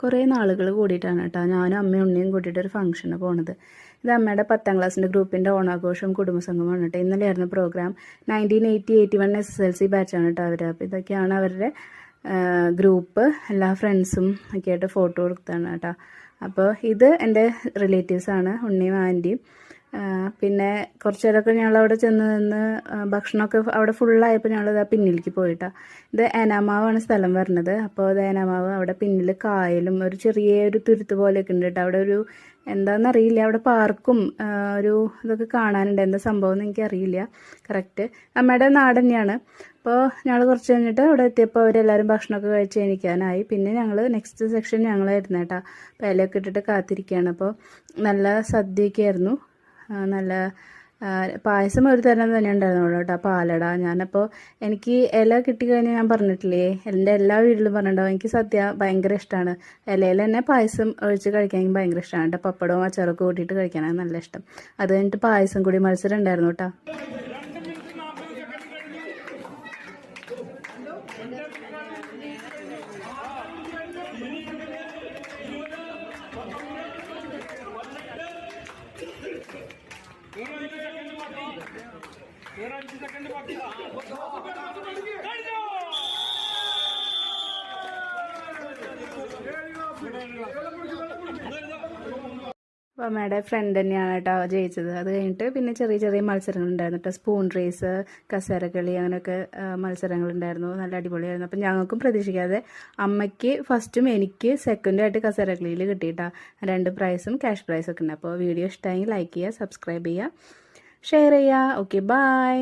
കുറേ നാളുകൾ കൂടിയിട്ടാണ് കേട്ടോ ഞാനും അമ്മയും ഉണ്ണിയും കൂട്ടിയിട്ട് ഒരു ഫംഗ്ഷന് പോണത്. ഇത് അമ്മയുടെ 10ാം ക്ലാസ്സിൻ്റെ ഗ്രൂപ്പിൻ്റെ ഓണാഘോഷം കുടുംബസംഘമാണ് കേട്ടോ. ഇന്നലെയായിരുന്നു പ്രോഗ്രാം. 1980-81 SSLC ബാച്ചാണ് കേട്ടോ അവർ. അപ്പോൾ ഇതൊക്കെയാണ് അവരുടെ ഗ്രൂപ്പ്. എല്ലാ ഫ്രണ്ട്സും ഒക്കെ ആയിട്ട് ഫോട്ടോ എടുത്താണ് കേട്ടോ. അപ്പോൾ ഇത് എൻ്റെ റിലേറ്റീവ്സാണ്, ഉണ്ണിയും ആൻറ്റിയും. പിന്നെ കുറച്ച് നേരമൊക്കെ ഞങ്ങളവിടെ ചെന്ന് നിന്ന് ഭക്ഷണമൊക്കെ അവിടെ ഫുള്ളായപ്പോൾ ഞങ്ങളത് പിന്നിലേക്ക് പോയിട്ടാണ്. ഇത് ഏനാമാവാണ് സ്ഥലം വരുന്നത്. അപ്പോൾ അത് ഏനാമാവ് അവിടെ പിന്നിൽ കായലും ഒരു ചെറിയൊരു തുരുത്ത് പോലെയൊക്കെ ഉണ്ട് കേട്ടോ. അവിടെ ഒരു എന്താണെന്നറിയില്ല, അവിടെ പാർക്കും ഒരു ഇതൊക്കെ കാണാനുണ്ട്. എന്താ സംഭവം എന്ന് എനിക്കറിയില്ല കറക്റ്റ്. അമ്മയുടെ നാട് തന്നെയാണ്. അപ്പോൾ ഞങ്ങൾ കുറച്ച് കഴിഞ്ഞിട്ട് അവിടെ എത്തിയപ്പോൾ അവരെല്ലാവരും ഭക്ഷണമൊക്കെ കഴിച്ച് എണീക്കാനായി. പിന്നെ ഞങ്ങൾ നെക്സ്റ്റ് സെക്ഷൻ ഞങ്ങളായിരുന്നു കേട്ടോ. അപ്പോൾ ഇലയൊക്കെ ഇട്ടിട്ട് കാത്തിരിക്കുകയാണ്. അപ്പോൾ നല്ല സദ്യയൊക്കെ ആയിരുന്നു. നല്ല പായസം ഒരു തരം തന്നെ ഉണ്ടായിരുന്നുള്ളൂ കേട്ടോ, പാലട. ഞാനപ്പോൾ എനിക്ക് ഇല കിട്ടിക്കഴിഞ്ഞാൽ ഞാൻ പറഞ്ഞിട്ടില്ലേ, എൻ്റെ എല്ലാ വീട്ടിലും പറഞ്ഞിട്ടുണ്ടാവും എനിക്ക് സദ്യ ഭയങ്കര ഇഷ്ടമാണ്. ഇലയിൽ തന്നെ പായസം ഒഴിച്ച് കഴിക്കാൻ എനിക്ക് ഭയങ്കര ഇഷ്ടമാണ് കേട്ടോ. പപ്പടവും അച്ചാറൊക്കെ കൂട്ടിയിട്ട് കഴിക്കാനാണ് നല്ല ഇഷ്ടം. അത് കഴിഞ്ഞിട്ട് പായസം കൂടി മത്സരം ഉണ്ടായിരുന്നു കേട്ടോ. അപ്പോൾ അമ്മയുടെ ഫ്രണ്ട് തന്നെയാണ് കേട്ടോ ജയിച്ചത്. അത് കഴിഞ്ഞിട്ട് പിന്നെ ചെറിയ ചെറിയ മത്സരങ്ങളുണ്ടായിരുന്നു കേട്ടോ. സ്പൂൺ റേസ്, കസേരക്കളി, അങ്ങനെയൊക്കെ മത്സരങ്ങളുണ്ടായിരുന്നു. നല്ല അടിപൊളിയായിരുന്നു. അപ്പം ഞങ്ങൾക്കും പ്രതീക്ഷിക്കാതെ അമ്മയ്ക്ക് ഫസ്റ്റും എനിക്ക് സെക്കൻഡും ആയിട്ട് കസേരക്കളിയിൽ കിട്ടിയിട്ടാ 2 പ്രൈസും ക്യാഷ് പ്രൈസൊക്കെ ഉണ്ട്. അപ്പോൾ വീഡിയോ ഇഷ്ടമായെങ്കിൽ ലൈക്ക് ചെയ്യുക, സബ്സ്ക്രൈബ് ചെയ്യുക, ഷെയർ ചെയ്യുക. Okay, by.